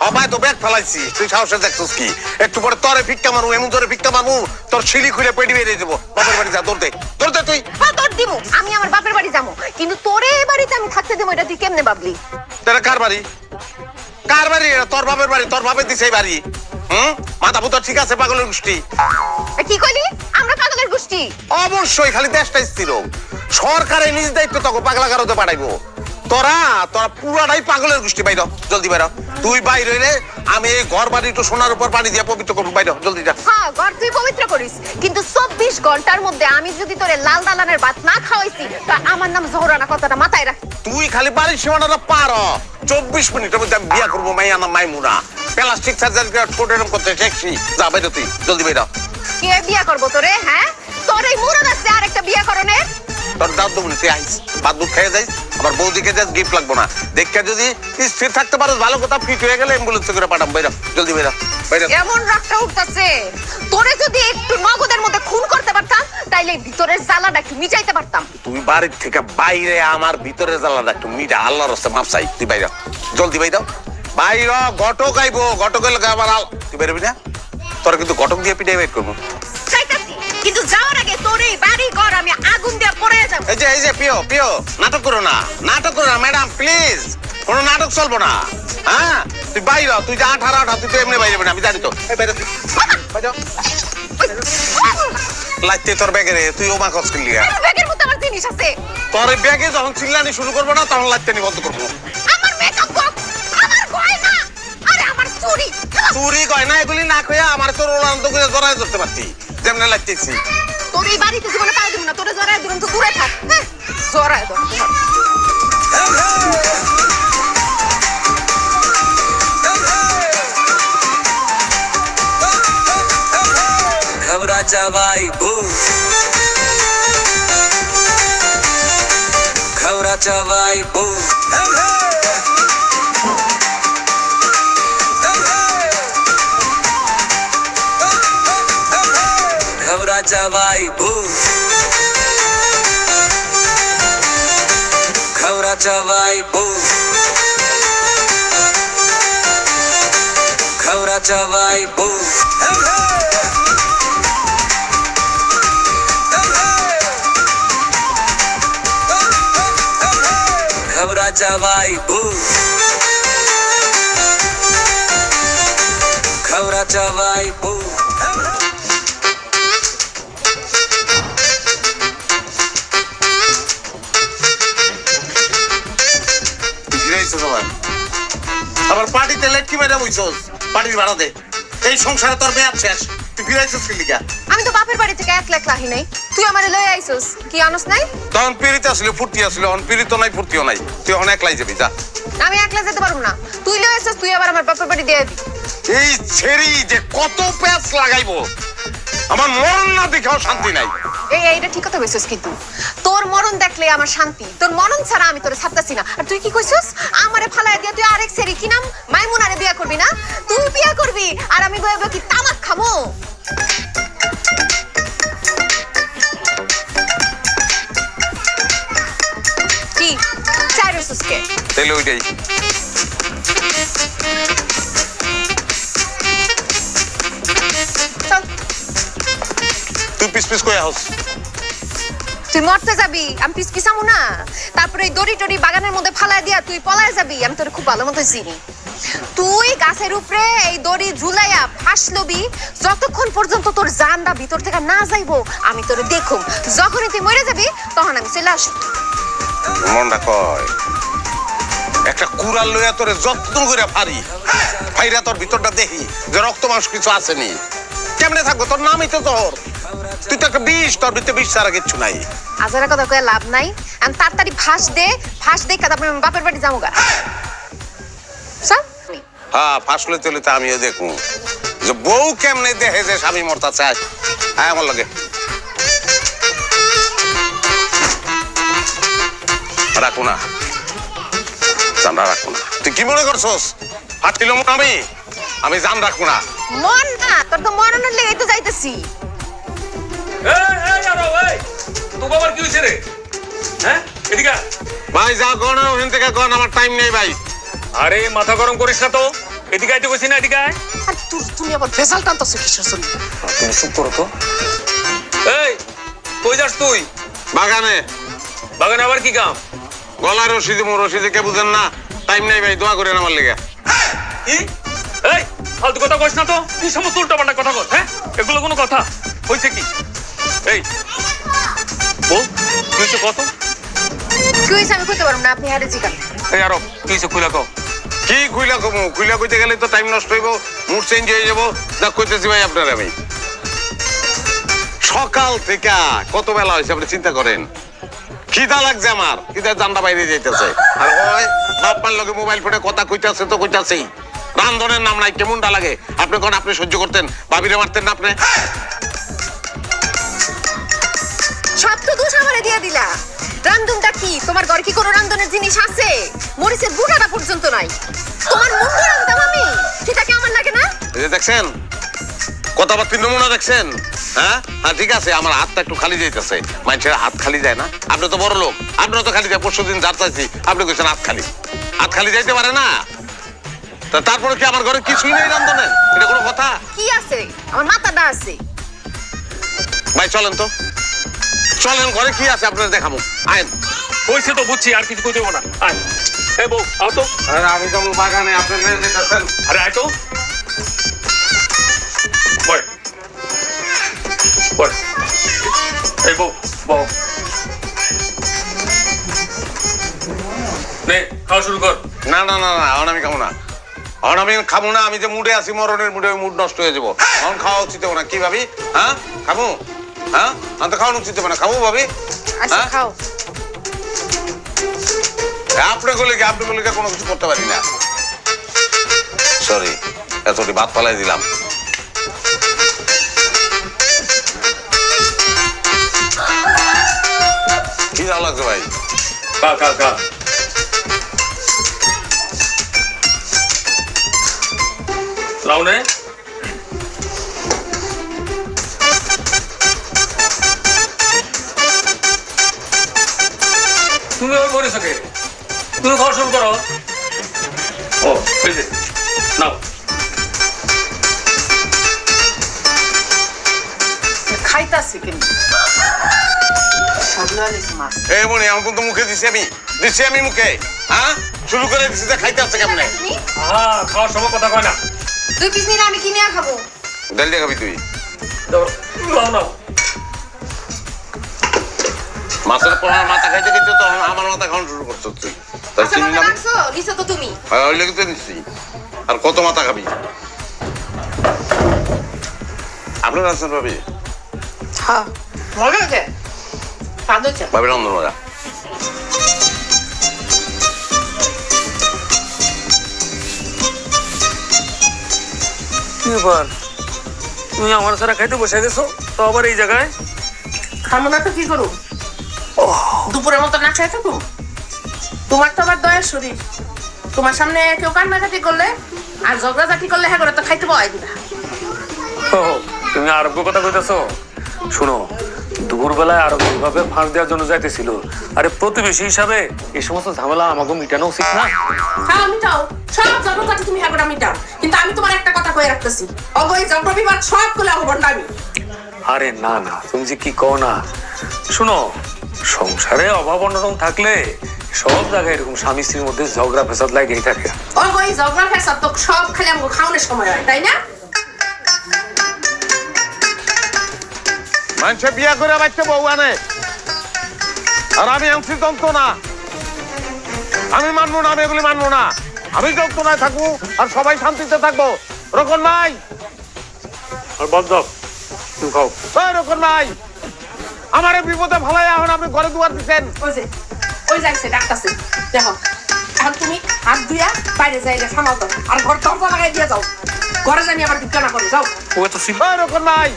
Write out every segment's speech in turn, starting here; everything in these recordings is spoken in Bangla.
অবায় তো ব্যাগ ফেলাইছি, তুই সাহসে দেখছিস কি? একটু পরে তোরে ভিক্ষা মারু, এমন জোরে ভিক্ষা মারু তোর সিঁড়ি খুলে পেটি বেরিয়ে দেবো। বাপের বাড়ি যা, দৌড় দে তুই। হ্যাঁ তোর দিব, আমি আমার বাপের বাড়ি যাবো, কিন্তু তোরে এই বাড়িতে আমি থাকতে দেবো এটা তুই কেমনে ভাবলি? তোরা কার বাড়ি? কার বাড়ি? তোর বাপের বাড়ি, তোর বাপের দিছে এই বাড়ি। মাথা পুতো ঠিক আছে পাগলের গোষ্ঠী? কি কইলি? আমরা পাগলের গোষ্ঠী? অবশ্যই, খালি দেশটা স্থির হোক। সরকারের নিজ দায়িত্ব তোকে পাগলা কারোতে পাঠাইবো। তোরা পুরাটাই পাগলের গোষ্ঠী। বাইর জলদি বাইর, তুই বাইর হইলে আমি এই ঘর বাড়ি একটু সোনার উপর পানি দিয়ে পবিত্র করবো। বাইর জলদি যা। হ্যাঁ ঘর তুই পবিত্র করিস, কিন্তু 24 ঘন্টার মধ্যে আমি যদি তোরে লাল দালানের ভাত না খাওয়াইছি তা আমার নাম জোহরানা, কথাটা মাথায় রাখ। তুই খালি বাড়ির সীমানাটা পার হ। 24 মিনিটের মধ্যে আমি বিয়া করবো মাইয়া নাম মাইমুনা। প্লাস্টিক সার্জারি ঠোঁট এরকম করতে শেখছি। যা বাইর তুই জলদি বাইর। কে বিয়া করবো তোরে? হ্যাঁ তোর এই মুরদ আছে আর একটা বিয়া করণের? তোর দাঁত দেবো তুই আইস, ভাত দুধ খেয়ে যাইস, আবার বৌদিকে যাস, গিফট লাগবো না। দেখে যদি স্থির থাকতে পারো ভালো কথা, ফিট হয়ে গেলে অ্যাম্বুলেন্সে করে পাঠাম। বাইরা জলদি বাইরা। এমন রাগটা উঠতেছে, তোরে যদি একটু নগদের মধ্যে খুন করতে পারতাম তাইলে ভিতরের জ্বালাটা একটু মিটাইতে পারতাম। তুই বাড়ির থেকে বাইরে আমার ভিতরের জ্বালাটা একটু মিটা, আল্লাহর রাস্তায় মাপ চাই। তুই বাইরা জলদি বাইরা। বাইর ঘটক আইবো, ঘটক এলে আবার তুই বেরোবি না। তোর কিন্তু ঘটক দিয়ে পিটাই বাইর করবো। কিন্তু যাওয়ার আগে তোর এই বাড়ি ঘর আমি আগুন দিয়ে পড়ে যাব। এই যে পিও নাটক করো না, ম্যাডাম প্লিজ। কোনো নাটক চলবো না। হ্যাঁ তুই বাইর, তুই যা 18 তুই তো এমনি বাইরে আমি জানি তো। লাইতে তোর ব্যাগে রে, তুই ওমা খরচ করলি। ব্যাগের মধ্যে আমার জিনিস আছে। তোর ব্যাগে যখন চিল্লানি শুরু করবো না তখন লাইতে নি বন্ধ করবো। আমার মেকআপ বক্স, আমার গয়না, আরে আমার চুরি গয়না এগুলি না কইয়া আমার তোর ওলান্ত করে জড়াই ধরতে পারতি, যেমন লাগতেছি। তোর এই বাড়িতে জীবনে পাই দেব না, তোরে জড়ায় ধরুন তো দূরে থাক। জড়ায় ধর। घबराचा बाई भू, घबराचा बाई भू, घबराचा बाई भू, घबराचा बाई भू, घबराचा बाई भू, घबराचा बाई भू, घबराचा बाई भू। আবার পার্টিতে লেটকি মেরে বইছস, পার্টির ভাড়া দে। এই সংসারে তোর মেয়াদ শেষ, তুই ফিরাইছস কি লিগা? আমি তো বাপের বাড়ি থেকে এক লাখ লাহি নাই, তুই আমারে লই আইছস কি আনস নাই? তখন পিরিত আসলে ফুর্তি আসলে, অন পিরিত নাই ফুর্তিও নাই। তুই অনেক একলাই যাবি, যা। আমি একলা যেতে পারবো না, তুই লই আইছস, তুই আবার আমার বাপের বাড়ি দিয়ে দিবি। এই ছেড়ি যে কত প্যাচ লাগাইবো, আমার মরণ না দেখেও শান্তি নাই। এইটা ঠিক কথা কইছস, কিন্তু তোর মরণ দেখলে আমার শান্তি, তোর মরণ ছাড়া আমি তোরে ছাড়তাছি না। আর তুই কি কইছস? আমারে ফালায় দিয়া তুই আরেক সেরি কি নাম মাইমুনারে বিয়া করবি না? তুই বিয়া করবি আর আমি বইব কি তামাক খামো? কি চাইরসুসকে তাইলে ওইটাই। চল তুই পিস পিস কই আহস? তুই মরতে যাবি, আমি পিস পিসামু না। তারপরে এই দড়ি টড়ি বাগানের মধ্যে ফালায় দিয়া তুই পলায় যাবি, আমি তোর খুব ভালো মতো চিনি। তুই গাছের উপরে এই দড়ি ঝুলাইয়া ফাঁস লবি, যতক্ষণ পর্যন্ত তোর জানটা ভিতর থেকে না যাইবো আমি তোরে দেখুম। যখনই তুই মরে যাবি তখন আমি চলে আসব। মনটা কয় একটা কুড়াল লইয়া তোরে যত্ন করে ফারি, ফাইরা তোর ভিতরটা দেখি যে রক্ত মাংস কিছু আসেনি। কেমনে থাকবো? তোর নামই তো তোর, তুই তো একটা বিষ, তোর ভিতরে বিষ ছাড়া কিচ্ছু নাই। আজারা কথা কয়ে লাভ নাই, আমি তাড়াতাড়ি ফাঁস দে তারপরে আমি বাপের বাড়ি যাবো গা। হ্যাঁ ফাঁস লইতে লইতে আমিও দেখুন যে বউ কেমনে দেখে যে স্বামী মরতা চায়। হ্যাঁ আমার লাগে রাখো না, জানরা রাখো না। তুই কি মনে করছস হাঁটিল আমি জান রাখবো না? মন না, তোর তো মরণের লেগে তো যাইতেছি। ভাই যা গণ ওখান থেকে গণ, আমার টাইম নেই ভাই। আরে মাথা গরম করিস না তো, এদিকে আইতে কইছি না, এদিকে আয়। আর তুমি আবার ভেজাল টানতেছো কিসের জন্য? তুমি চুপ করো তো। এই কই যাস তুই? বাগানে। বাগানে আবার কি কাম? গলার রশিদে কে বুঝেন না? টাইম নাই ভাই, দোয়া করেন আমার লেগে। কি? এই ফালতু কথা কইস না তো। কি সমস্ত উল্টাপাল্টা কথা কর? হ্যাঁ, এগুলো কোনো কথা হইছে কি? এই বল, কি হইছে কত? কি হয়েছে আমি কইতে পারবো না, আপনি হারে জিগান। এই আরো কি হইছে খুইলা কও। কি খুইলা কইতে গেলে তো টাইম নষ্ট হইব, মুড চেঞ্জ হয়ে যাবো। যা কইতেছি ভাই আপনার, আমি সকাল থেকে কত বেলা হয়েছে আপনি চিন্তা করেন। খিদা লাগছে আমার, খিদা জানটা বাইরে যাইতেছে। আর ওই বাপমার লগে মোবাইল ফোনে কথা কইতাছে তো কইতাছেই। রান্ধনের নাম নাই, কেমনটা লাগে আপনি কোন? আপনি সহ্য করতেন, ভাবিরে মারতেন না আপনি? সব তো দোষ আমারে দিয়ে দিলা। রান্ধনটা কি তোমার ঘরে কি কোনো রান্ধনের জিনিস আছে? মরিচের বুটাটা পর্যন্ত নাই। তোমার মুখ দিয়ে রান্ধতাম আমি, সেটা কি আমার লাগে না? এই যে দেখছেন কথাবার্তির নমুনা দেখছেন? হ্যাঁ হ্যাঁ, ঠিক আছে, আমার হাতটা একটু খালি যাইতেছে। মানুষের হাত খালি যায় না? আপনি তো বড় লোক, আপনার তো খালি যায়। পরশুদিন যার চাইছি আপনি কইছেন হাত খালি যাইতে পারে না। তা তারপরে কি আমার ঘরে কিছুই নেই রান্ধনের? এটা কোনো কথা? কি আছে? আমার মাথাটা আছে। ভাই চলেন তো, চলেন, ঘরে কি আছে আপনার দেখাবো। আইন। হইছে তো বুঝছি, আর কিছু কইতে হইব না। আয় এই বউ আও তো। আরে আমি তো বাগানে, আপনি যেতেছেন। আরে আয় তো। বয় বয়। এই বউ বউ নে খাওয়া শুরু কর। না না না না, এখন আমি খাবো না। এখন আমি খাবো না। আমি যে মুডে আছি, মরণের মুডে, ওই মুড নষ্ট হয়ে যাবো। এখন খাওয়া উচিত হবে না। কি ভাবি? হ্যাঁ খাবো? হ্যাঁ আমি তো খাওয়ানো উচিত হবে না। খাবো ভাবি? আচ্ছা হ্যাঁ? খাও। আপনি বলে কোনো কিছু করতে পারি না। সরি, এতটি ভাত পালাই দিলাম। কি ভালো লাগছে ভাই? খা খা খা। লাউনে তুমি ওই করেছ কে? তুমি খাওয়া শুরু করো। ও এই যে নাও। খাইতাছি কিন্তু সামনে আনিস মাছ। এই মনে আমার কিন্তু মুখে দিছি আমি মুখে। হ্যাঁ শুরু করে দিছি, যে খাইতে আছে কেমনে? তুমি হ্যাঁ, খাওয়ার সময় কথা কয় না। 2 পিস নিলে আমি কিনে খাবো। ডাল দিয়ে খাবি তুই? লাও নাও। মাছের পর মাথা খাইতে কিন্তু তখন আমার মাথা খাওয়ানো শুরু করছো তুই। তাই আচ্ছা চিনি মাথা না? রাখছো, নিছো তো তুমি। ওই লেগে তো নিচ্ছি। আর কত মাথা খাবি? আপনার আছেন ভাবি? হ্যাঁ মজা হয়েছে, স্বাদ হয়েছে। ভাবি রন্ধন মজা। কি ব্যাপার, তুমি আমার সারা খাইতে বসে গেছো তো আবার এই জায়গায়? খামো না তো কি করু? দুপুরের মতো না খেয়ে থাকু? তোমার তো আবার দয়ার শরীর, তোমার সামনে কেউ কান্নাকাটি করলে আর ঝগড়াঝাটি করলে হ্যাঁ করে তো খাইতে পাওয়াই দিবা। ও, তুমি আরোগ্য কথা কইতেছো? শুনো, দুপুরবেলায় আরোগ্য ভাবে ফাঁস দেওয়ার জন্য যাইতেছিল। আরে প্রতিবেশী হিসাবে এই সমস্ত ঝামেলা আমাকে মিটানো উচিত না? হ্যাঁ মিটাও, সব ঝগড়াঝাটি তুমি হ্যাঁ করে মিটাও, কিন্তু আমি তোমার একটা কথা কয়ে রাখতেছি, অবৈ ঝগড়া বিবাদ সব গুলো অবন্ডামি। আরে না না, তুমি যে কি কও না। শুনো, সংসারে অভাব অনটন থাকলে সব জায়গায় এরকম স্বামী স্ত্রীর মধ্যে ঝগড়া ফেসাদ লাগেই থাকে। অবৈ ঝগড়া ফেসাদ তো সব খালি আমাকে খাওয়ানোর সময় হয়, তাই না? মানুষে বিয়া করে বাচ্চা বউ আনে, আর আমি আনছি যন্ত্রণা। আমি মানবো না, আমি এগুলি মানবো না। আমি যন্ত্রণায় থাকবো আর সবাই শান্তিতে থাকবো। রকম নাই। আর বদ্ধ তুমি খাও। রকম নাই, আমার বিপদে ভালাই এখন আপনি ঘরে দুয়ার দিচ্ছেন। ওই যাইছে ডাক্তারছে, দেখো এখন তুমি হাত ধুইয়া বাইরে যাই সামাল দাও আর ঘর দরজা লাগাই দিয়ে যাও, ঘরে জানি আবার বিজ্ঞানা করে যাও। ও তো ছিল রকম নাই,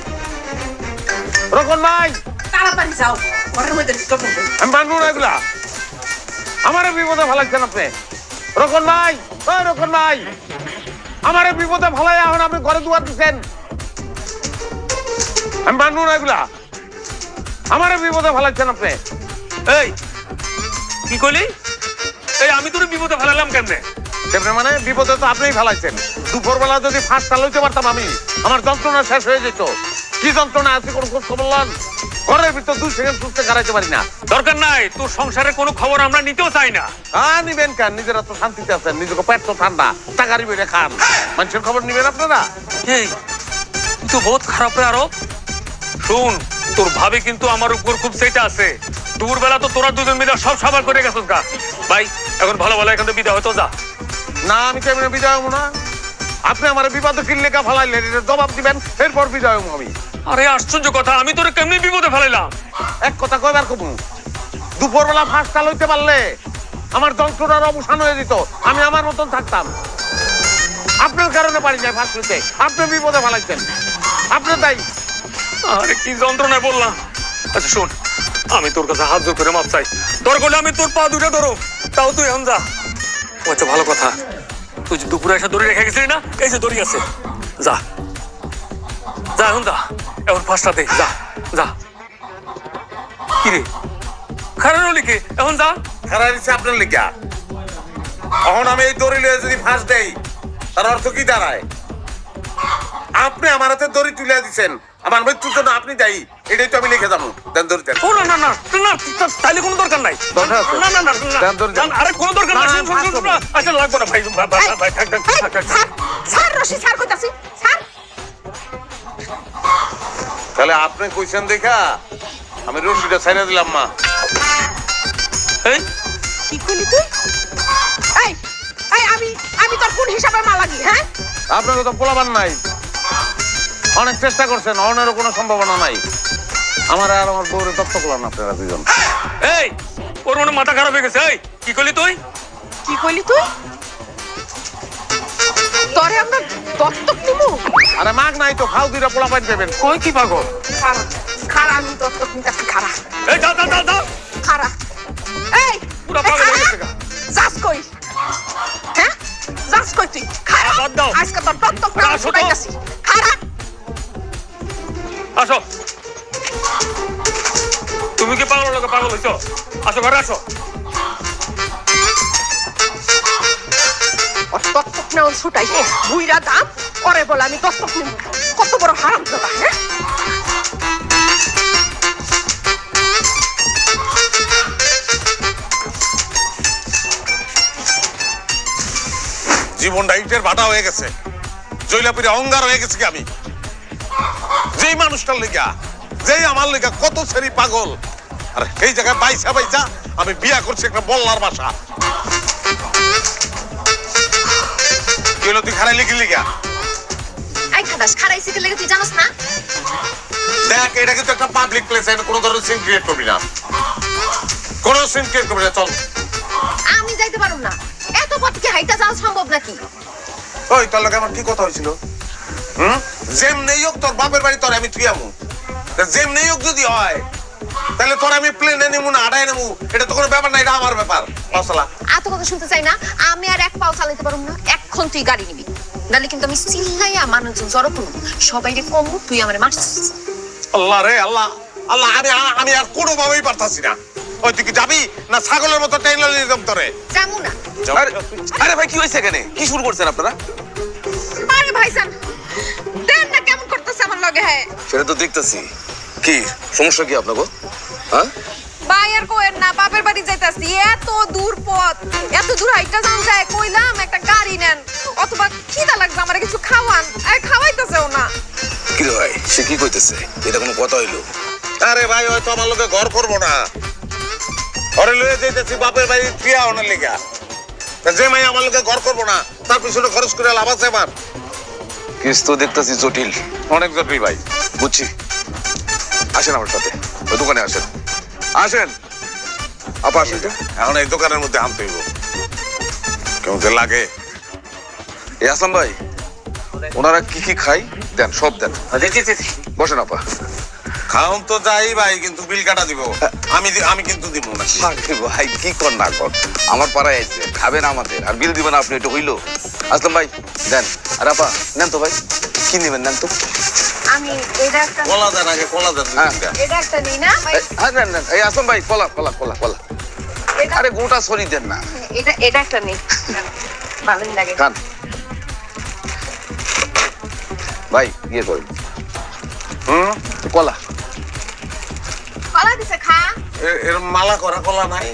রকম নাই, তাড়াতাড়ি যাও, ঘরের মধ্যে ঢুকে পড়বে। আমি মানবো না এগুলা। আমার বিপদে ভালাইছেন আপনি। রকম নাই, রকম নাই, আমার বিপদে ভালাই এখন আপনি ঘরে দুয়ার দিচ্ছেন। আমি মানবো না এগুলা। আমার বিপদে ভালাইছেন আপনি। এই কি কইলি? এই আমি তোর বিপদে ফেলালাম কেমনে? কেমনে মানে? বিপদে তো আপনিই ফেলাইছেন। দুপুরবেলা যদি ফাঁসটা লইতে পারতাম আমি, আমার যন্ত্রণা শেষ হয়ে যেত। কি যন্ত্রণা আছে কোন খোঁজ খবর লন? ঘরের ভিতর 2 সেকেন্ড সুস্থে কাটাইতে পারি না। দরকার নাই, তোর সংসারের কোনো খবর আমরা নিতেও চাই না। নিবেন কেন? নিজেরা তো শান্তিতে আছেন, নিজেকে পেট তো ঠান্ডা, টাকারি বেড়ে খান, মানুষের খবর নিবেন আপনারা? এই তুই তো বহুত খারাপ রে আরো। শুন, তোর ভাবি কিন্তু আমার উপর খুব সেটা আছে। দুপুরবেলা তো তোরা দুজন মিলে সব সাবার করে গেছিস গা। ভাই এখন ভালো ভালো এখান থেকে বিদায় হতো যা। না, আমি কেমন বিদায় হবো না? আপনি আমার বিপদে কি লেখা ফেলাইলেন, এটা জবাব দিবেন, এরপর বিদায় হবো আমি। আরে আশ্চর্য কথা, আমি তোরে কেমনি বিপদে ফেলাইলাম? এক কথা কয়বার কমু, দুপুরবেলা ফাঁসটা লইতে পারলে আমার যন্ত্রণার অবসান হয়ে যেত, আমি আমার মতন থাকতাম। আপনার কারণে পারি যায় ফাঁস লইতে, আপনি বিপদে ফেলাইছেন, আপনি তাই। আরে কি যন্ত্রণায় বললাম। আচ্ছা শোন, আমি তোর কাছে হাত জোর করে মাপ চাই। দরকার হলে আমি তোর পা দুটো ধরো, তাও তুই এখন যা। আচ্ছা ভালো কথা, তুই যে দুপুরে এসে দড়ি রেখে গেছিলি না, এই যে দড়ি আছে, যা যা এখন যা, এখন ফাঁসটা দে, যা যা। কি রে খারাপ হলি কে? এখন যা। খারাপ দিচ্ছে আপনার লেখা। এখন আমি এই দড়ি লয়ে যদি ফাঁস দেই, তার অর্থ কি দাঁড়ায়? আপনি আমার হাতে দড়ি তুলে দিচ্ছেন, আমার মৃত্যুর জন্য আপনি দায়ী, এটাই তো আমি লিখে যাবো। দেন দড়ি দেন। ও না না না না, তাইলে কোনো দরকার নাই। দরকার আছে? না না না দেন দড়ি দেন। আরে কোনো দরকার নাই। না, শুন, শুন, শুন, ফাঁস আচ্ছা লাগবে না ভাই, ভাই থাক থাক থাক থাক। স্যার রশি স্যার কইতাছি স্যার। তাহলে আপনি কইছেন দেখা আমি রশিটা ছাইড়া দিলাম। মা, এই কি কইলি তুই? এই এই আমি তোর কোন হিসাবে মা লাগি? হ্যাঁ, আপনাকে তো পোলাবান নাই, অনেক চেষ্টা করছেন, অনেরও কোনো সম্ভাবনা নাই। আমার আর আমার বউরে তত্ত্ব করলেন আপনারা দুজন। এই ওর মনে মাথা খারাপ হয়ে গেছে। এই কি করলি তুই? কি কইলি তুই? তোরে আমরা দত্তক নিমু? আরে মাগ নাই তো, খাও দুইটা পোলাপাইন পেবেন। কই কি পাগল? খারা খারা আমি দত্তক নিতেছি। খারা এই যা যা যা যা। খারা। এই পুরা পাগল হয়ে গেছে গা। যাস কই? হ্যাঁ যাস কই তুই? খারা বাদ দাও। আজকে তোর দত্তক আরে না আসো তো। ছুটাইতাছি। খারা আসো, তুমি কি পাগল লোক পাগল হইছো? আসো ঘরে আসো। ওর দত্তক নেওয়া ছুটাই বুইরা দাম ওরে বলে আমি দত্তক নিব। কত বড় হারাম দাদা। হ্যাঁ, জীবনটা ইটের ভাটা হয়ে গেছে, জৈলাপুরে অঙ্গার হয়ে গেছে কি আমি। যেই মানুষটার লেগা, যেই আমার লেগা কত সেরি পাগল, আর এই জায়গায় বাইসা বাইসা আমি বিয়া করছি একটা বল্লার বাসা। কি হলো, তুই খারাই লিখি লিগা? আই খাদাস খারাইছি কে লাগে তুই জানোস না? দেখ, এটা কিন্তু একটা পাবলিক প্লেস, এটা কোনো ধরনের সিন ক্রিয়েট করবি না, কোনো সিন ক্রিয়েট করবি না। চল। আমি যাইতে পারবো না, এত পথ কি হাইটা যাওয়া সম্ভব নাকি? ওই তোর লগে আমার কি কথা হয়েছিল? যেমনি হোক তোর বাপের বাড়ি তোর আমি থুয়ামু, যেমনি হোক যদি হয় তাহলে তোর আমি প্লেনে নেবো না আড়াই নেবো, এটা তো কোনো ব্যাপার না, এটা আমার ব্যাপার। মশলা এত কথা শুনতে চাই না, আমি আর এক পাও চালাতে পারবো না। এখন তুই গাড়ি নিবি, নাহলে কিন্তু আমি চিল্লাইয়া মানুষজন জড়ো করবো, সবাই রে কমবো, তুই আমার মারছিস। আল্লাহ রে আল্লাহ, আল্লাহ আমি আর কোনোভাবেই পারতাছি না। ওই তুই কি যাবি না ছাগলের মতো ট্রেন নিয়ে যাম তোরে? যাবো না। আরে ভাই কি হয়েছে এখানে? কি শুরু করছেন আপনারা? আরে ভাইজান, দেন না কেমন করতেছে আমার লগে। হ্যাঁ সেটা তো দেখতেছি। কি সমস্যা কি আপনাকে? হ্যাঁ ভাই আর কোয়েন না, বাপের বাড়ি যাইতাছি, এত দূর পথ, এত দূর হাইটা যান যায়, কইলাম একটা গাড়ি নেন অথবা খিদা লাগবে আমার কিছু খাওয়ান, আর খাওয়াইতেছেও না। কি রে ভাই, সে কি কইতেছে? এটা কোনো কথা হইলো? আরে ভাই হয়তো আমার লোকে ঘর করবো না, ঘরে লয়ে যেতেছি বাপের বাড়ি থুয়া ওনার লেগা। যে মাই আমার লোকে ঘর করবো না, তার পিছনে খরচ করে লাভ আছে আমার? কেস তো দেখতেছি জটিল, অনেক জটিল ভাই। বুঝছি। আসেন আমার সাথে, ওই দোকানে আসেন। আসেন আপা, আসেন। এখন এই দোকানের মধ্যে আনতে হইব, কেমন যে লাগে। এই আসলাম ভাই, ওনারা কি কি খাই দেন, সব দেন। বসেন আপা। খাওন তো যাই ভাই, কিন্তু বিল কাটা দিব আমি কিন্তু দিব না। আরে ভাই কি কর না কর, আমার পাড়ায় আছে, খাবেন আমাদের আর বিল দিবেন আপনি, এটা হইলো? আসলাম ভাই দেন। আর আপা নেন তো ভাই, কি নেবেন নেন তো। আমি এটা একটা, কলা দেন আগে, কলা দেন। হ্যাঁ। এটা একটা নেই না ভাই? হ্যাঁ নেন নেন। এই আসলাম ভাই, কলা কলা কলা কলা। এটা আরে গোটা সরি দেন না, এটা এটা একটা নেই, ভালোই লাগে। খান। ভাই ইয়ে করেন হুম কলা কলা দিছে খা। এর মালা করা কলা নাই?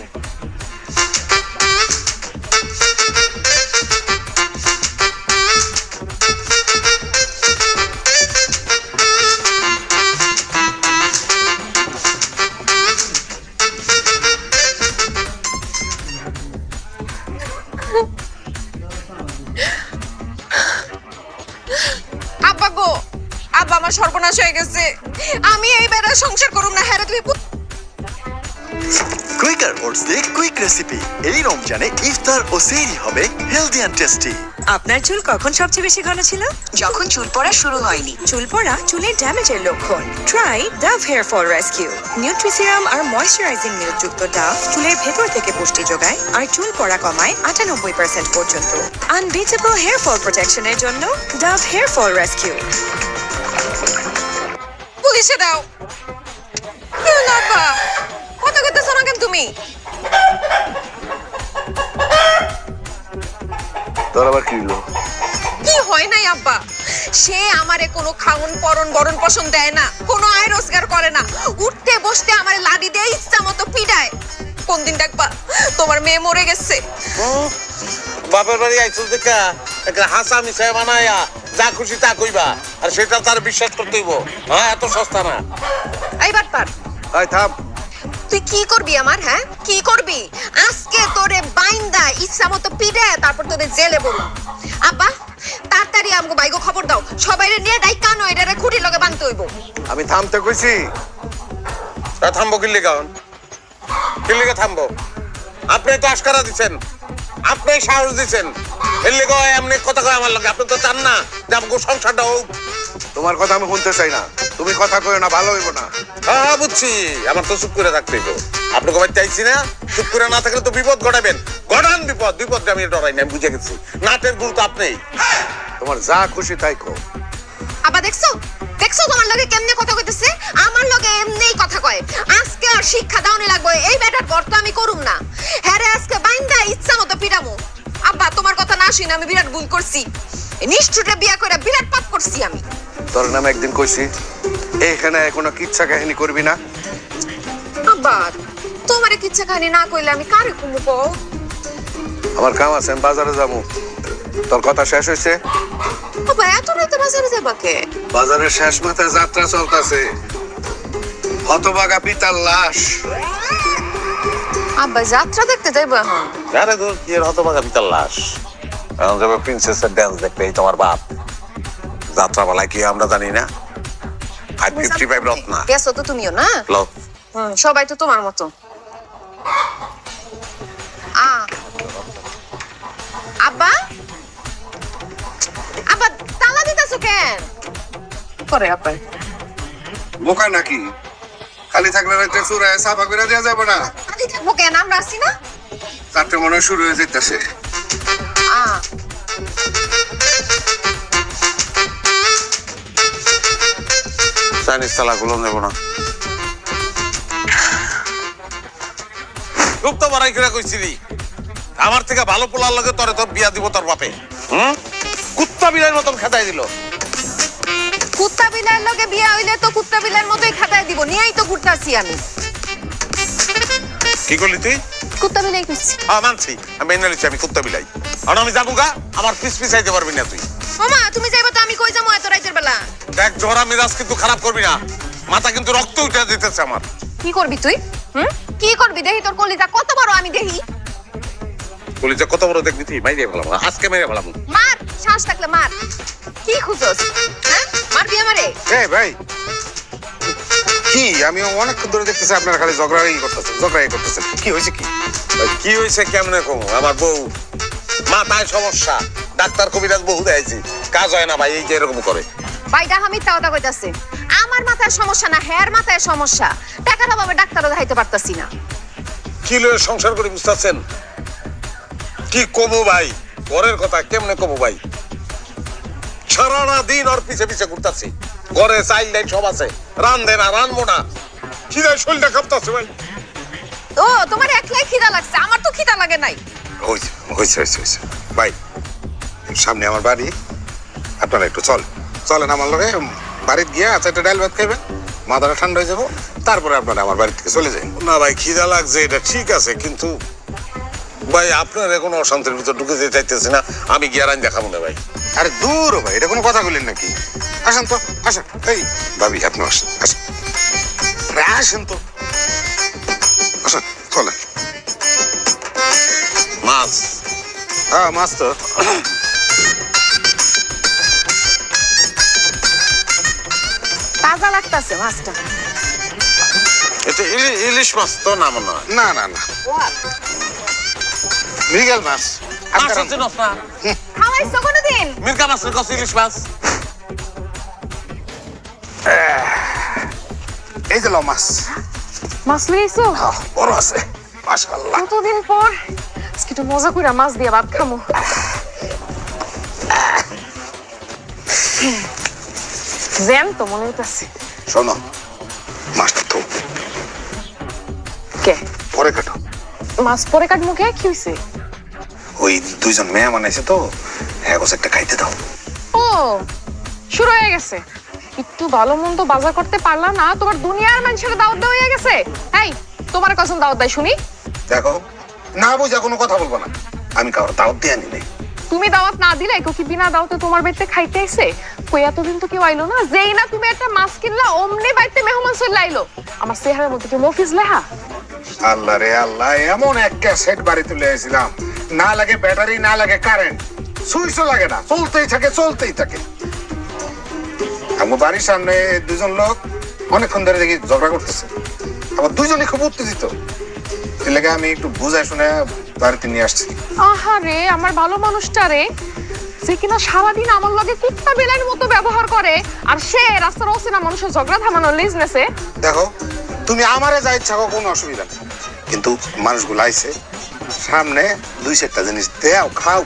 আব্বা গো, আব্বা আমার সর্বনাশ হয়ে গেছে। আমি এই বেড়া সংসার করুম না। হ্যাঁ রে, তুমি কুইকার ওটস দিয়ে কুইক রেসিপি এই রমজানে ইফতার ও সেহরি হবে হেলদি অ্যান্ড টেস্টি। আপনার চুল কখন সবচেয়ে বেশি ঘন ছিল? যখন চুল পড়া শুরু হয়নি। চুল পড়া চুলের ড্যামেজের লক্ষণ। Try Dove hair fall rescue. Nutriserum আর ময়শ্চারাইজিং মিল্ক যুক্ত ডাভ চুলের ভেতর থেকে পুষ্টি যোগায় আর চুল পড়া কমায় 98% পর্যন্ত। আনবিটেবল হেয়ার ফল প্রোটেকশনের জন্য ডাভ হেয়ার ফল রেস্কিউ। পুলিশে দাও। কি হলো আব্বা? কথা কইতেছ না কেন তুমি? তোর আবার কি হলো? কি হয় নাই আব্বা? সে আমারে কোনো খাওন পরন বরণ পোষণ দেয় না, কোনো আয় রোজগার করে না, উঠতে বসতে আমারে লাডি দিয়ে ইচ্ছা মতো পিডায়। কোন দিন ডাকবা তোমার মেয়ে মরে গেছে? বাপের বাড়ি আইছো দেখা একটা হাসা মিশাই বানায়া যা খুশি তা কইবা, আর সেটা তার বিশ্বাস করতে হইব। হ্যাঁ, এত সস্তা না। এইবার পার আয় থাম। তুই কি করবি আমার? হ্যাঁ, কি করবি? আজকে তোরে বাইন্দা ইচ্ছা মতো পিডে তারপর তোরে জেলে বলবো। আব্বা তাড়াতাড়ি আমগো বাইগো খবর দাও, সবাইরে নিয়ে ডাইকা নয় এটারে খুঁটির লগে বানতে হইব। আমি থামতে কইছি। থামবো কি লেগে? কি লেগে থামবো? আপনি তো আশকারা দিচ্ছেন, আপনি সাহস দিচ্ছেন, এর লেগে এমনি কথা কয় আমার লগে। আপনি তো চান না যে আমাকে সংসারটা হোক। তোমার কথা আমি শুনতে চাই না, তুমি কথা কইও না, ভালো হইব না। হ্যাঁ বুঝছি, আমার তো চুপ করে থাকতে হইব। আপনি কবে চাইছি না, চুপ করে না থাকলে তো বিপদ ঘটাবেন। ঘটান বিপদ, বিপদটা আমি ডরাই না, আমি বুঝে গেছি। নাটের গুরু তো আপনি। তোমার যা খুশি তাই কো। আব্বা দেখছো দেখছো তোমার লগে কেমনে কথা কইতেছে? আমার লগে এমনিই কথা কয়। আজকে আর শিক্ষা দাওনি লাগবে, এই বেটার বর তো আমি করুম না। হ্যাঁ রে, আজকে বাইন্দা ইচ্ছা মতো পিটামু। আব্বা তোমার কথা না শুনে আমি বিরাট ভুল করছি। নিষ্ঠুরে বিয়া করে বিরাট পাপ করছি আমি। তোর নামে একদিন কইছি এইখানে কোনো কিচ্ছা কাহিনী করবি না। আব্বা তোমারে কিচ্ছা কাহিনী না কইলে আমি কারে কুমু কও? আমার কাম আছে, আমি বাজারে যাবো। তোর কথা শেষ হয়েছে? আব্বা এত রাতে বাজারে যাবা কে? বাজারের শেষ মাথায় যাত্রা চলতেছে, হতভাগা পিতার লাশ। আব্বা যাত্রা দেখতে যাইবো এখন? আরে তোর কি এর হতভাগা পিতার লাশ? এখন যাবে প্রিন্সেসের ড্যান্স দেখতে, এই তোমার বাপ। যাত্রা বলায় কি আমরা জানি না? 555 রত্না গেছো তো তুমিও না? লোক সবাই তো তোমার মতো। আব্বা আব্বা তালা দিতেছো কেন? করে আব্বা বোকা নাকি? খালি থাকলে রাতে চুরায় সাফা করে দেওয়া যাবে না? খালি থাকবো কেন? আমরা আসছি না? তাতে মনে হয় শুরু হয়ে যেতেছে। চাইনিজ তালাগুলো নেব না। খুব তো বড়াই করে কইছিলি আমার থেকে ভালো পোলার লাগে তোরে তোর বিয়া দিব তোর বাপে। কুত্তা বিলের মতন খেতাই দিল। কুত্তা বিলার লগে বিয়া হইলে তো কুত্তা বিলার মতোই খাতায় দিব, নিয়েই তো ঘুরতাছি আমি। কি করলি তুই? কুত্তা বিলাই কইছি। মানছি, আমি মেনে নিচ্ছি আমি কুত্তা বিলাই। আর আমি যাবো গা, আমার পিছাইতে পারবি না তুই। মামা তুমি যাইবা তো আমি কই যাবো এত রাতের বেলা? দেখ জোহরা মিরাজ কিন্তু খারাপ করবি না, মাথা কিন্তু রক্ত উঠে যেতেছে আমার। কি করবি তুই? কি করবি? দেখি তোর কলিজা কত বড় আমি দেখি। কলিজা কত বড় দেখবি তুই? মাইরে ফেলাম আজকে, মেরে ফেলাম। মার, সাহস থাকলে মার। কি খুঁজছস? হ্যাঁ মারবি আমারে? এই ভাই কি, আমি অনেকক্ষণ ধরে দেখতেছি আপনারা খালি ঝগড়াই করতেছেন। কি হয়েছে কি? কি হয়েছে কেমনে কম? আমার বউ মাথায় সমস্যা, ডাক্তার কবিরাজ বহু দেখাইছি, কাজ হয় না ভাই, এই যে এরকম করে। বাইডা আমি তাওটা কইতাছে আমার মাথায় সমস্যা না, হেয়ার মাথায় সমস্যা। টাকার অভাবে ডাক্তারও দেখাইতে পারতাছি না। কি লয়ে সংসার করে বুঝতেছেন? কি কমু ভাই, ঘরের কথা কেমনে কমু ভাই? সারাটা দিন ওর পিছে পিছে ঘুরতাছি, ঘরে চাইল ডাইল সব আছে, রান্ধে না, রানবো না, খিদায় শরীরটা কাঁপতাছে ভাই। ও তোমার একলাই খিদা লাগছে, আমার তো খিদা লাগে নাই। হয়েছে ভাই, সামনে আমার বাড়ি, আপনারা একটু চল। চলেন আমার লগে বাড়িতে গিয়ে একটা ডাল ভাত খাইবেন, মাথাটা ঠান্ডা হয়ে যাবো, তারপরে আপনারা আমার বাড়ি থেকে চলে যান। না ভাই খিদা লাগছে এটা ঠিক আছে, কিন্তু ভাই আপনার এখন অশান্তির ভিতর ঢুকে যেতে চাইতেছি না, আমি গিয়ে রান দেখাবো না ভাই। আরে দূর ভাই, এটা কোনো কথা বললেন নাকি? আসেন তো আসেন, এই ভাবি আপনি আসেন আসেন, আরে আসেন তো আসেন, চলেন। মাছ, হ্যাঁ মাছ তো তাজা লাগতাছে মাছটা। এটা ইলিশ মাছ তো না মনে হয়। না না না, মৃগেল মাছ। খাওয়াইছো কোনোদিন? মির্গা মাছের কাছে ইলিশ মাছ। এই যে লো মাছ, মাছ লইছো? বড় আছে মাশাআল্লাহ। কতদিন পর আজকে একটু মজা কইরা মাছ দিয়ে ভাত খামু। জ্যাম তো মনে হইতাছে। শোনো, মাছটা তো কে পরে কাটো। মাছ পরে কাটমু কে? কি হইছে? ওই দুইজন মেহমান আছে তো, হ্যাঁ গোছ একটা খাইতে দাও। ও শুরু হয়ে গেছে। একটু ভালো মন্দ বাজার করতে পারলা না, তোমার দুনিয়ার মানুষের দাওয়াত দেওয়া হয়ে গেছে। এই তোমার কসম দাওয়াত দেয় শুনি? দেখো, না বুঝা কোনো কথা বলবো না, আমি কারোর দাওয়াত দিয়ে আনি নাই। তুমি দাওয়াত না দিলে কেউ কি বিনা দাওয়াতে তোমার বাড়িতে খাইতে আইছে? কই এতদিন তো কেউ আইলো না। যেই না তুমি একটা মাছ কিনলা অমনি বাড়িতে মেহমান চলে আইলো। আমার চেহারার মধ্যে কি মফিজ লেহা? আল্লাহ রে আল্লাহ, এমন এক ক্যাসেট বাড়ি তুলে এসেছিলাম, না লাগে ব্যাটারি না লাগে কারেন্ট, সুইচও লাগে না, চলতেই থাকে চলতেই থাকে। আমার বাড়ির সামনে দুজন লোক অনেকক্ষণ ধরে দেখি ঝগড়া করতেছে, আবার দুজনই খুব উত্তেজিত। এর লেগে আমি একটু বুঝাই শুনে বাড়িতে নিয়ে আসছি। আহারে আমার ভালো মানুষটা রে, যে কিনা সারাদিন আমার লগে কুত্তা বেলার মতো ব্যবহার করে, আর সে রাস্তার অচেনা মানুষের ঝগড়া থামানোর লিজনেসে। দেখো, তুমি আমারে যা ইচ্ছা করো, কোনো অসুবিধা নেই, কিন্তু মানুষগুলো আইছে সামনে, দুই চারটা জিনিস দেও, খাও।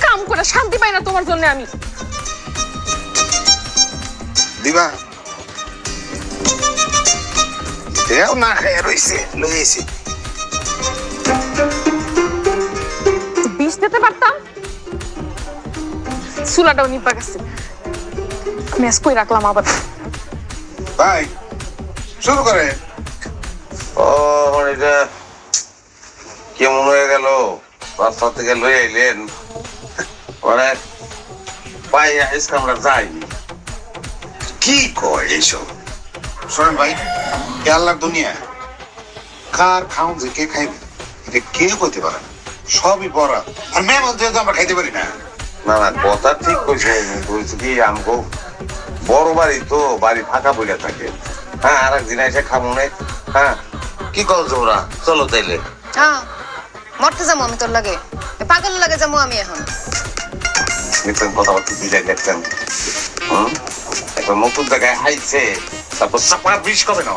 কাম করে শান্তি পাই না তোমার জন্য আমি। দিবা দেও না, খেয়ে রইছে লইছি। বিষ দিতে পারতাম, চুলাটাও নিপা গেছে। মেস কই রাখলাম আবার। ভাই শুরু করে। ও এটা কেমন হয়ে গেল, রাস্তা থেকে লই আইলেন, পরে পাই আজকে আমরা যাইনি। কি কয় এইসব? শোনেন ভাই, এ আল্লাহর দুনিয়া, কার খাউন যে কে খাইবে এটা কে কইতে পারে না, সবই বড়। আর মেহমান যেহেতু আমরা খাইতে পারি না। না না, কথা ঠিক কইছে, বলছি কি আমগো বড় বাড়ি তো, বাড়ি ফাঁকা পড়ে থাকে। হ্যাঁ, আর একদিন এসে খাবো না। হ্যাঁ, কি করছো ওরা? চলো তাইলে। হ্যাঁ, মরতে যাবো আমি তোর লাগে, পাগল লাগে যাবো আমি এখন। দেখছেন কথাবার্তা বুঝাই দেখছেন, এখন নতুন জায়গায় আইছে, তারপর চাপার বিষ কবে না?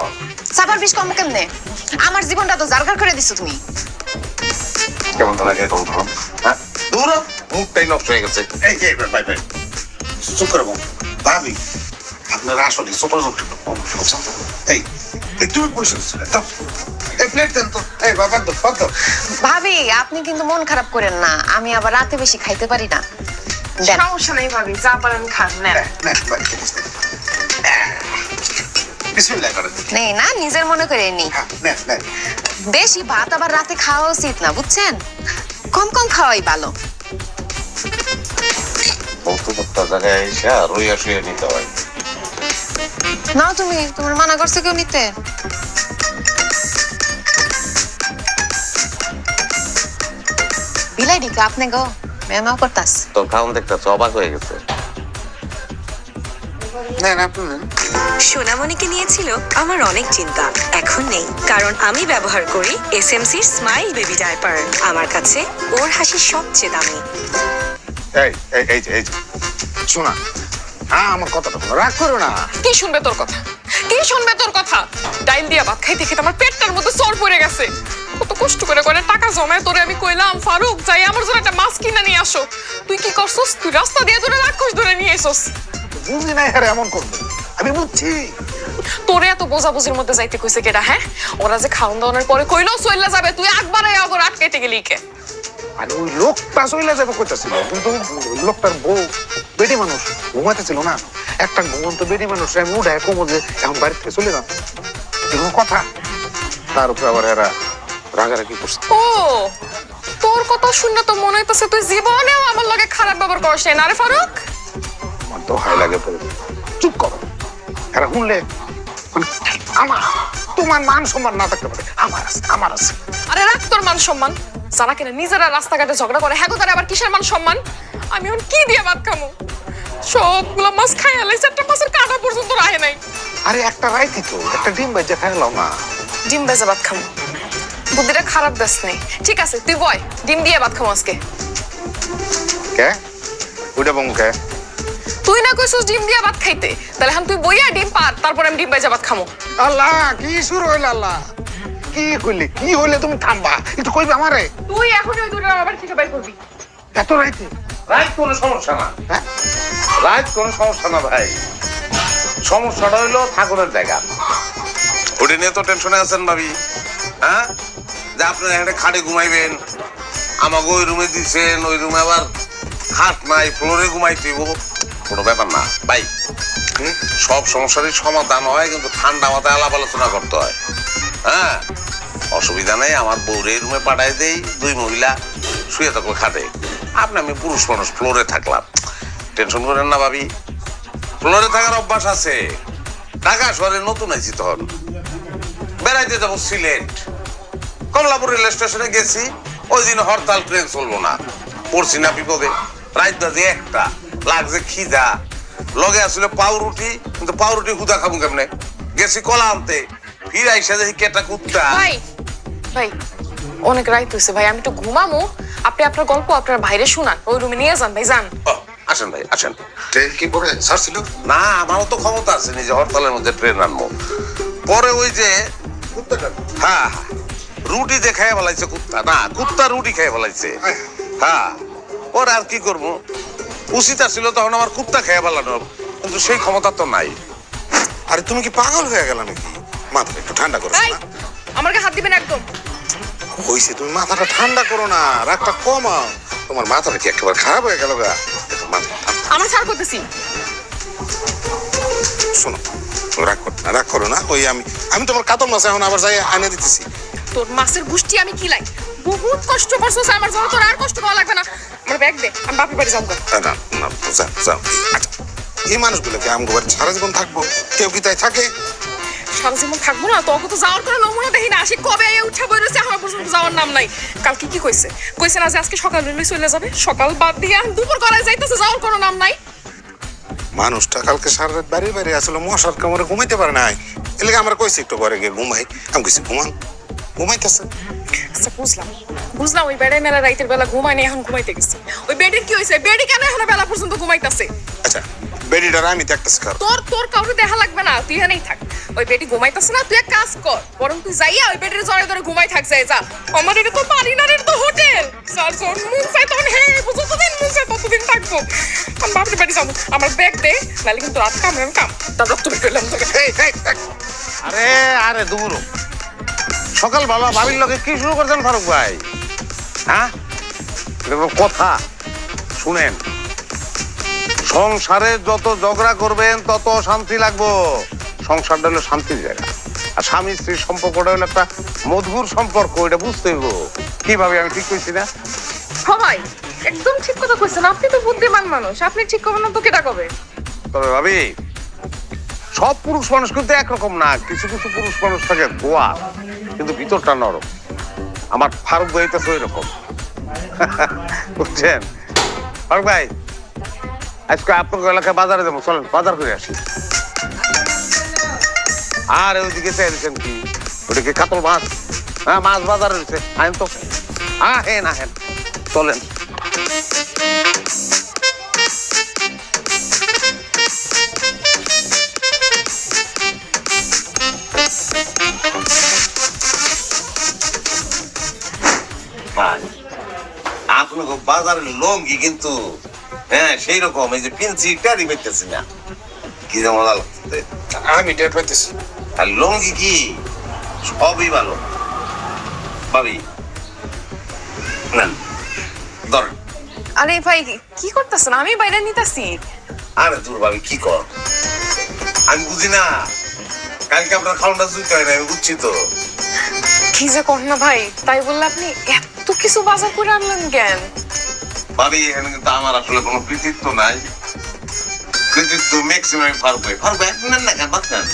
চাপার বিষ কম কেমনে? আমার জীবনটা তো জারগার করে দিছো তুমি। কেমন তো লাগে তখন? হ্যাঁ, দূর হ, মুখটাই নষ্ট হয়ে গেছে। এই যে ভাই ভাই চুপ করে বল। ভাবি আপনার আসলে ছোট ছোট এই তুমি পয়সা এই প্লেট দেন তো। এই বাবা তো কত? ভাবি আপনি কিন্তু মন খারাপ করেন না, আমি আবার রাতে বেশি খাইতে পারি না। দেন। সমস্যা নেই ভাবি, যা পারেন খান। নেন। বিসমিল্লাহ করেন। নেই না, নিজের মনে করে নি। হ্যাঁ, নেন নেন। বেশি ভাত আবার রাতে খাওয়া উচিত না, বুঝছেন? কম কম খাওয়াই ভালো। বলতে জায়গায় এসে রইয়া শুয়ে নিতে হয়। নাও তুমি, তোমার মানা করছে কেউ নিতে? বিলাই দিকে আপনি গো মেমা করতাস। তোর খাউন দেখতে অবাক হয়ে গেছে। নেন আপনি নেন। সোনামণিকে নিয়েছিল আমার অনেক চিন্তা, এখন নেই, কারণ আমি ব্যবহার করি এসএমসির স্মাইল বেবি ডায়পার। আমার কাছে ওর হাসি সবচেয়ে দামি। এই এই এই এই শোনা, হ্যাঁ আমার কথাটা শোনো, রাগ করো না। কি শুনবে তোর কথা? কি শুনবে তোর কথা? ডাইল দিয়া ভাত খাইতে খেতে আমার পেটটার মধ্যে চর পড়ে গেছে। কত কষ্ট করে করে টাকা জমায় তোরে আমি কইলাম ফারুক যাই আমার জন্য একটা মাছ কিনে নিয়ে আসো। তুই কি করছস? তুই রাস্তা দিয়ে তোরে রাক্ষস ধরে নিয়ে এসোস। বুঝি নাই হারে এমন করবে, আমি বুঝছি। তোরে এত বোঝাবুঝির মধ্যে যাইতে কইছে কেডা? হ্যাঁ, ওরা যে খাওন দাওয়ানোর পরে কইলো চইলা যাবে, তুই একবারে আগর আটকাইতে গেলি কে? আর ওই লোকটা চলে যাবে কইতাছিল, কিন্তু লোকটার বউ বেডি মানুষ ঘুমাইতেছিল না, একটা ঘুমন্ত বেডি মানুষ আমি উঠায় কমো যে এখন বাড়ি থেকে চলে যান, এরকম কথা। তার উপরে আবার এরা রাগারাগি করছে। ও তোর কথা শুনে তো মনে হইতেছে তুই জীবনেও আমার লগে খারাপ ব্যবহার করছ না রে ফারুক। আমার তো হাই লাগে পড়ে। চুপ করো, এরা শুনলে মানে আমার তোমার মান সম্মান না থাকতে পারে, আমার আছে, আমার আছে। আরে রাখ তোর মান সম্মান, যারা কিনা নিজেরা রাস্তাঘাটে ঝগড়া করে হ্যাঁ তারা আবার কিসের মান সম্মান? আমি এখন কি দিয়ে ভাত খামু? সবগুলো মাছ খাই আলাইছে, একটা মাছের কাঁটা পর্যন্ত রাহে নাই। আরে একটা রাইতি তো, একটা ডিম বাইজা খাইলাম না। ডিম ভেজে ভাত খামু, বুদ্ধিটা খারাপ দেশ নেই। ঠিক আছে তুই বয়, ডিম দিয়ে ভাত খামু আজকে। কে ওইটা বং কে? তুই না কইছিস ডিম দিয়ে ভাত খাইতে, তাহলে এখন তুই বইয়া ডিম পার, তারপর আমি ডিম ভেজে ভাত খামু। আল্লাহ কি শুরু হইল, আল্লাহ কি হইলে, কি হইলে তুমি থামবা একটু কইবে আমারে? তুই এখন ওই দুটো আবার থেকে বের করবি। এত রাইতে? রাইত কোনো সমস্যা না, হ্যাঁ রাইত কোনো সমস্যা না ভাই। সমস্যাটা হইলো ঠাকুরের জায়গা, ওটা নিয়ে তো টেনশনে আছেন ভাবি। হ্যাঁ, যে আপনারা এখানে খাটে ঘুমাইবেন, আমাকে ওই রুমে দিচ্ছেন, ওই রুমে আবার খাট নাই, ফ্লোরে ঘুমাইতে হইব, কোনো ব্যাপার না ভাই। সব সমস্যারই সমাধান হয়, কিন্তু ঠান্ডা মাথায় আলাপ আলোচনা করতে হয়। হ্যাঁ, অসুবিধা নেই, আমার বউরে এই রুমে পাঠাই দেই, দুই মহিলা শুয়ে থাকবো খাটে, আপনি আমি পুরুষ মানুষ ফ্লোরে থাকলাম। টেনশন করেন না ভাবি, ফ্লোরে থাকার অভ্যাস আছে। ঢাকা শহরে নতুন আইছি, তখন বেড়াইতে যাবো সিলেট, কমলাপুর রেল স্টেশনে গেছি, ওই দিন হরতাল, ট্রেন চলবো না, পড়ছি না বিপদে। রাত বাজে একটা, লাগছে খিদা, লগে আসলে পাউরুটি, কিন্তু পাউরুটি হুদা খাবো কেমনে, গেছি কলা আনতে, ফির আইসা দেখি কেটা কুত্তা। ভাই ভাই অনেক রাইত হয়েছে ভাই, আমি একটু ঘুমামু, আপনি আপনার গল্প আপনার বাইরে শুনান, ওই রুমে নিয়ে যান ভাই, যান। ও, আসেন ভাই আসেন। ট্রেন কি পরে ছাড়ছিল? না, আমারও তো ক্ষমতা আছে নিজে হরতালের মধ্যে ট্রেন আনবো। পরে ওই যে হ্যাঁ রুটি দিয়ে খেয়ে ফেলাইছে কুত্তা, না কুত্তা রুটি খেয়ে ফেলাইছে। হ্যাঁ, ওর আর কি করবো, উচিত ছিল তখন আমার কুত্তা খেয়ে ফেলানোর, কিন্তু সেই ক্ষমতা তো নাই। আরে তুমি কি পাগল হয়ে গেল নাকি? মাথা একটু ঠান্ডা করো এই না। আমার গায়ে হাত দিবেন একদম। হইছে, তুমি মাথাটা ঠান্ডা করো না, রাগটা কমাও। তোমার মাথাটা কি একেবারে খারাপ হয়ে গেল গা? একটু মাথা ঠান্ডা। আমার ছাড় করতেছি। শোনো, রাগ করো না। ওই আমি তোমার কাতল মাছ এখন আবার যাই আনে দিতেছি। তোর মাছের গুষ্টি আমি কি লাই, বহুত কষ্ট করছিস আমার জন্য, তোর আর কষ্ট করা লাগবে না। আমার ব্যাগ দে, আমি বাপের বাড়ি যাবো। না না, যাও যাও। আচ্ছা, এই মানুষগুলোকে আমি বাড়ি সারা জীবন থাকবো? কেউ কি তাই থাকে? সারা জীবন থাকবো না, তোকে তো যাওয়ার কোনো নমুনা দেখি না। আসি কবে উঠে বই রয়েছে, এখন পর্যন্ত যাওয়ার নাম নাই। কালকে কি কইছে? কইছে না যে আজকে সকাল হইলে চলে যাবে, সকাল বাদ দিয়ে এখন দুপুর করায় যাইতেছে, যাওয়ার কোনো নাম নাই। মানুষটা কালকে সারা রাত বাড়ি বাড়ি আসলে মশার কামড়ে ঘুমাইতে পারে নাই, এলাকা আমরা কইছি একটু ঘরে গিয়ে ঘুমাই। আমি কইছি ঘুমান, ঘুমাইতেছে। আচ্ছা বুঝলাম ওই বেডে মেলা রাইতের বেলা ঘুমায় না, এখন ঘুমাইতে গেছে। ওই বেডের কি হয়েছে? বেডি কেন এখন বেলা পর্যন্ত ঘুমাইতেছে? আচ্ছা, বেডিটার আমি দেখতেছি। তোর কাউকে দেখা লাগবে না, তুই এখানেই থাক। ওই বেডি ঘুমাইতেছে না, তুই এক কাজ কর, বরং তুই যাইয়া ওই বেডের জড়ে ধরে ঘুমাই থাক, যাই যা। আমার এটা তো বাড়ি না, এটা তো হোটেল। স্যার জন মুখ চাই তখন হ্যাঁ বুঝো, ততদিন মুখ চাই ততদিন থাকবো। আমি বাপরে বাড়ি যাবো, আমার ব্যাগ দে, নাহলে কিন্তু রাত কামড়ে কাম তার রক্ত বের করলাম তোকে। আরে আরে দূর, সকালবেলা ভাবির লগে কি শুরু করছেন ফারুক ভাই? হ্যাঁ, কথা শুনেন, সংসারে যত ঝগড়া করবেন তত শান্তি লাগবো। সংসারটা হলো শান্তির জায়গা, আর স্বামী স্ত্রীর সম্পর্কটা হলো একটা মধুর সম্পর্ক, এটা বুঝতে হইব। কিভাবে আমি ঠিক কইছি না? সবাই একদম ঠিক কথা কইছেন, আপনি তো বুদ্ধিমান মানুষ, আপনি ঠিক করবেন না তো কেটা কবে? তবে ভাবি, সব পুরুষ মানুষ কিন্তু একরকম না, কিছু কিছু পুরুষ মানুষ থাকে গোয়া, কিন্তু ভিতরটা নরম। আমার ফারুক ভাই তো ওই রকম, বুঝছেন? ফারুক ভাই, আজকে আপনার এলাকায় বাজারে যাবো, চলেন বাজার করে আসি। আর ওইদিকে চাইছেন কি, ওদিকে কাতল মাছ, হ্যাঁ মাছ বাজারে রয়েছে, আহেন তো, আহেন আহেন, চলেন। আপনার বাজারের লঙ্গি কিন্তু হ্যাঁ সেই রকম, এই যে পিনছি টারি পেতেছি না, কি যে মজা লাগছে। আমি টের পাইতেছি। আর লঙ্গি কি সবই ভালো ভাবি, নেন ধর। আরে ভাই কি করতেছেন? আমি বাইরে নিতেছি। আরে দূর ভাবি কি কর, আমি বুঝি না, কালকে আপনার খাওয়াটা জুইতে হয় না, আমি বুঝছি তো। কি যে করেন না ভাই, তাই বললে আপনি এত কিছু বাজার করে আনলেন কেন? ভাবি এখানে কিন্তু আমার আসলে কোনো কৃতিত্ব নাই, কৃতিত্ব ম্যাক্সিমাম ফারুক ভাই আপনি নেন না কেন, বাদ নেন।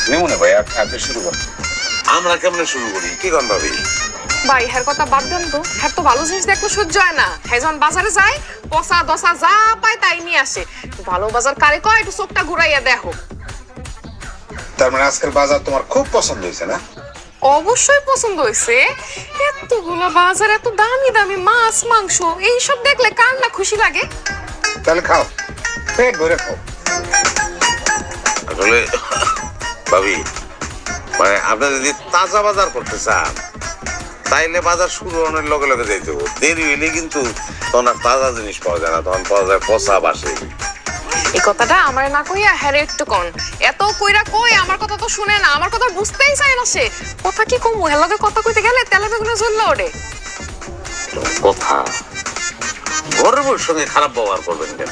নেমুনে ভাই আপনি শুরু করেন। আমরা কেমনে শুরু করি, কি করেন ভাবি? ভাই হ্যার কথা বাদ দেন তো, হ্যার তো ভালো জিনিস দেখলে সহ্য হয় না। হ্যাঁ যখন বাজারে যায় পচা দশা যা পায় তাই নিয়ে আসে। ভালো বাজার কারে কয় একটু চোখটা ঘুরাইয়া দেখো। তার মানে আজকের বাজার তোমার খুব পছন্দ হয়েছে না? অবশ্যই পছন্দ হয়েছে। এতগুলো বাজার, এত দামি দামি মাছ মাংস, এইসব দেখলে কার না খুশি লাগে। তাহলে খাও, পেট ভরে খাও। আসলে ভাবি মানে আপনি যদি তাজা বাজার করতে চান তাইলে বাজার শুরু হওয়ার লগে লগে যাইতে হবে। দেরি হইলে কিন্তু তখন আর তাজা জিনিস পাওয়া যায় না, তখন পাওয়া যায় পচা বাসে। এই কথাটা আমার না কইয়া হ্যারে একটু কন। এত কইরা কই আমার কথা তো শুনে না, আমার কথা বুঝতেই চায় না সে। কথা কি কমু, এর লগে কথা কইতে গেলে তেলে বেগুনে জ্বললে ওরে। কথা ঘরের বউর সঙ্গে খারাপ ব্যবহার করবেন কেন?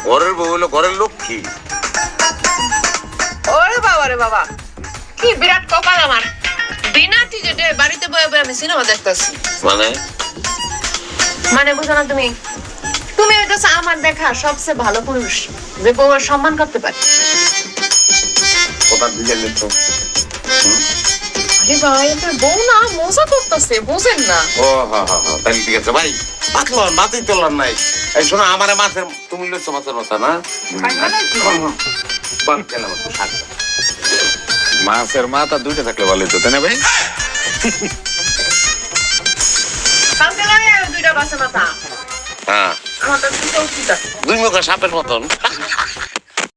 ঘরের বউ হলো ঘরের লক্ষ্মী। ওরে বাবা রে বাবা, কি বিরাট কপাল আমার, বিনা টিকেটে বাড়িতে বয়ে বয়ে আমি সিনেমা দেখতেছি। মানে বুঝো না তুমি, তুমি হইতেছো আমার দেখা সবচেয়ে ভালো পুরুষ যে বউয়ের সম্মান করতে পারে। কোথার দিকে নিচ্ছ? আরে ভাই আপনার বউ না মজা করতেছে, বুঝেন না? ও হ্যাঁ হ্যাঁ হ্যাঁ, তাহলে ঠিক আছে ভাই, মাতলন মাতেই তোলার নাই। এই শোনো আমারে মাছের, তুমি লইছো মাছের মাথা না? বাদ গেলাম একটু শাকটা। মাছের মাথা দুইটা থাকলে ভালো হতো, তাই না ভাই? কালকে নয় আর দুইটা বাসে মাথা, হ্যাঁ আমার তো দুটো উচিত আছে। 2 মুখা সাপের মতন।